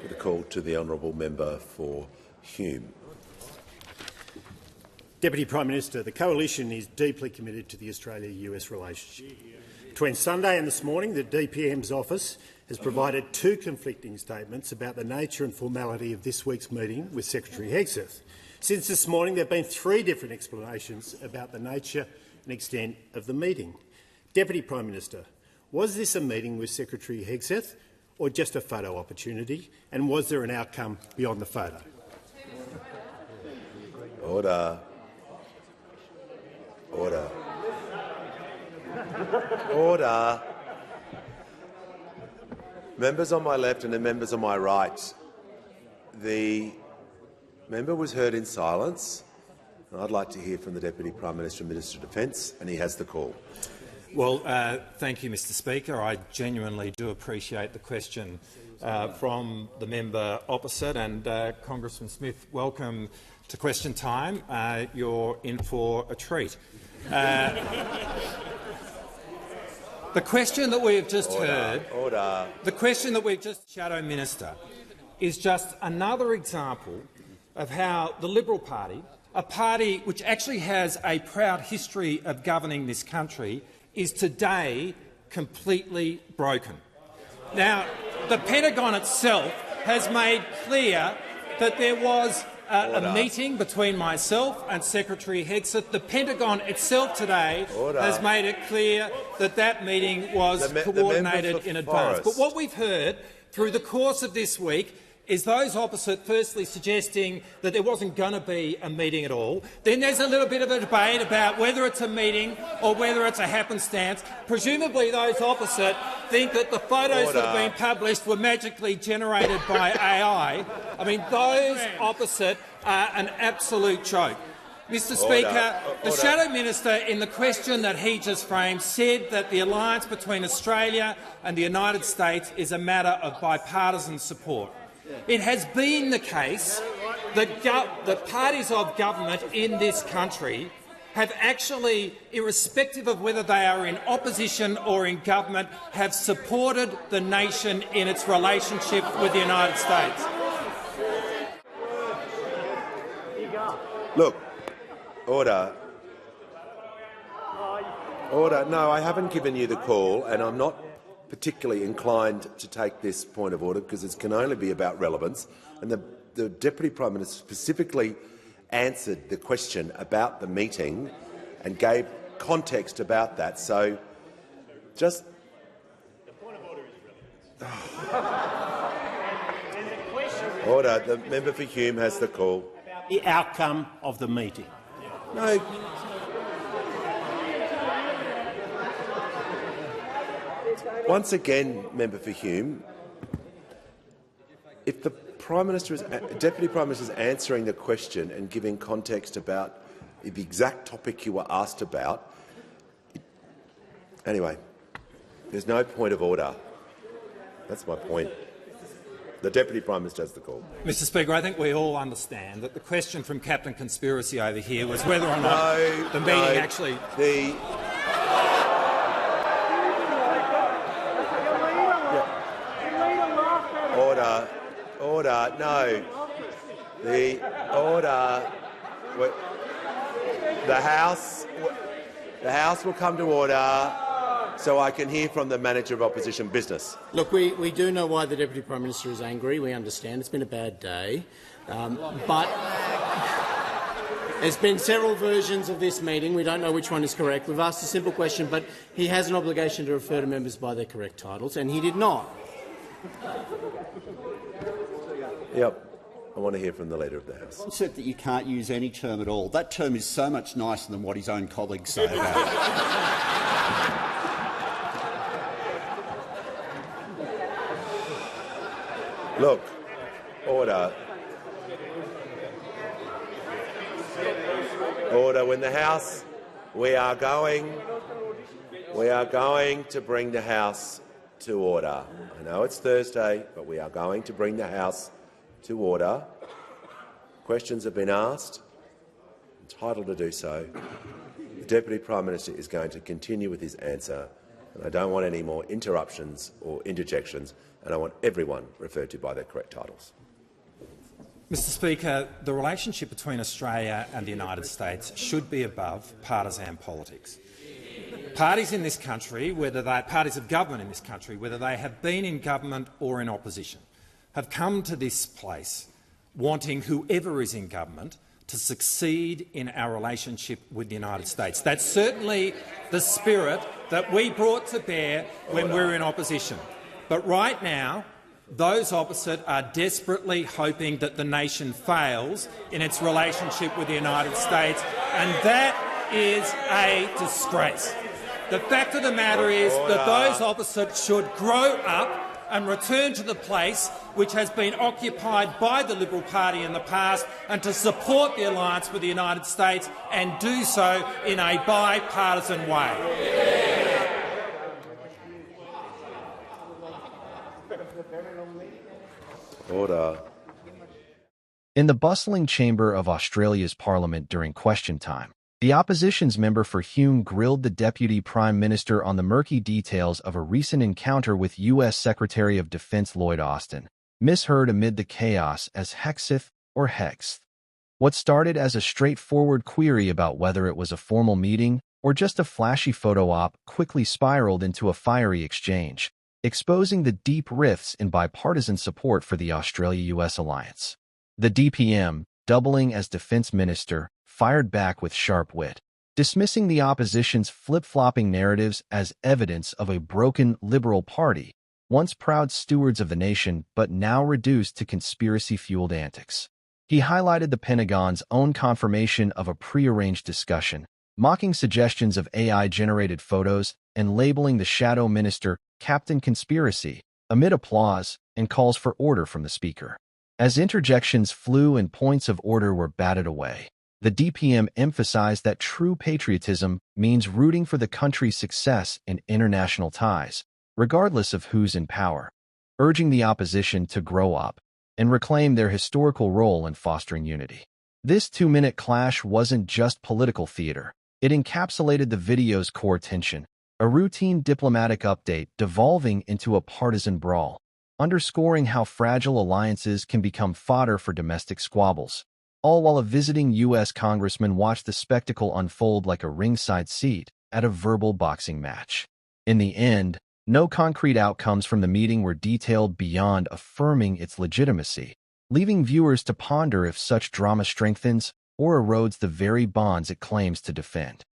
the call to the honourable member for Hume. Deputy Prime Minister, the Coalition is deeply committed to the Australia-US relationship. Between Sunday and this morning, the DPM's office has provided two conflicting statements about the nature and formality of this week's meeting with Secretary Hegseth. Since this morning, there have been three different explanations about the nature and extent of the meeting. Deputy Prime Minister, was this a meeting with Secretary Hegseth or just a photo opportunity, and was there an outcome beyond the photo? Order. Order. Order. Members on my left and the members on my right, the member was heard in silence. And I'd like to hear from the Deputy Prime Minister and Minister of Defence, and he has the call. Well, thank you, Mr Speaker. I genuinely do appreciate the question from the member opposite. And Congressman Smith, welcome to question time. You're in for a treat. The question that we have just heard, the question that we've just Shadow Minister, is just another example of how the Liberal Party, a party which actually has a proud history of governing this country, is today completely broken. Now, the Pentagon itself has made clear that there was a meeting between myself and Secretary Hegseth. The Pentagon itself today has made it clear that that meeting was coordinated in advance. But what we've heard through the course of this week is those opposite firstly suggesting that there wasn't going to be a meeting at all. Then there's a little bit of a debate about whether it's a meeting or whether it's a happenstance. Presumably those opposite think that the photos that have been published were magically generated by AI. I mean, those opposite are an absolute joke. Mr Speaker, the Shadow Minister, in the question that he just framed, said that the alliance between Australia and the United States is a matter of bipartisan support. It has been the case that the parties of government in this country have actually, irrespective of whether they are in opposition or in government, have supported the nation in its relationship with the United States. Look, order. Order. No, I haven't given you the call, and I'm not particularly inclined to take this point of order because it can only be about relevance. And the Deputy Prime Minister specifically answered the question about the meeting and gave context about that. So, just order. The member for Hume has the call. The outcome of the meeting. No. Once again, member for Hume, if the Deputy Prime Minister is answering the question and giving context about the exact topic you were asked about, anyway, there's no point of order. That's my point. The Deputy Prime Minister has the call. Mr Speaker, I think we all understand that the question from Captain Conspiracy over here was whether or not the meeting actually— Order. No. The House will come to order so I can hear from the Manager of Opposition Business. Look, we do know why the Deputy Prime Minister is angry. We understand it's been a bad day. But there's been several versions of this meeting. We don't know which one is correct. We've asked a simple question, but he has an obligation to refer to members by their correct titles, and he did not. Yep. I want to hear from the Leader of the House. He said that you can't use any term at all. That term is so much nicer than what his own colleagues say about it. Look, order. Order. When the House, we are going to bring the House to order. I know it's Thursday, but we are going to bring the House to order. Questions have been asked. Entitled to do so. The Deputy Prime Minister is going to continue with his answer And I don't want any more interruptions or interjections, and I want everyone referred to by their correct titles. Mr Speaker, the relationship between Australia and the United States should be above partisan politics. Parties in this country, parties of government in this country, whether they have been in government or in opposition, have come to this place wanting whoever is in government to succeed in our relationship with the United States. That's certainly the spirit that we brought to bear when we were in opposition. But right now, those opposite are desperately hoping that the nation fails in its relationship with the United States, and that is a disgrace. The fact of the matter is that those opposite should grow up and return to the place which has been occupied by the Liberal Party in the past, and to support the alliance with the United States and do so in a bipartisan way. Order. In the bustling chamber of Australia's Parliament during question time, the opposition's member for Hume grilled the Deputy Prime Minister on the murky details of a recent encounter with U.S. Secretary of Defense Lloyd Austin, misheard amid the chaos as Hexith or Hexth. What started as a straightforward query about whether it was a formal meeting or just a flashy photo op quickly spiraled into a fiery exchange, exposing the deep rifts in bipartisan support for the Australia-US alliance. The DPM, doubling as defense minister, fired back with sharp wit, dismissing the opposition's flip-flopping narratives as evidence of a broken Liberal Party, once proud stewards of the nation but now reduced to conspiracy-fueled antics. He highlighted the Pentagon's own confirmation of a prearranged discussion, mocking suggestions of AI-generated photos and labeling the shadow minister Captain Conspiracy, amid applause and calls for order from the Speaker. As interjections flew and points of order were batted away, the DPM emphasized that true patriotism means rooting for the country's success in international ties, regardless of who's in power, urging the opposition to grow up and reclaim their historical role in fostering unity. This 2-minute clash wasn't just political theater. It encapsulated the video's core tension, a routine diplomatic update devolving into a partisan brawl, underscoring how fragile alliances can become fodder for domestic squabbles, all while a visiting U.S. congressman watched the spectacle unfold like a ringside seat at a verbal boxing match. In the end, no concrete outcomes from the meeting were detailed beyond affirming its legitimacy, leaving viewers to ponder if such drama strengthens or erodes the very bonds it claims to defend.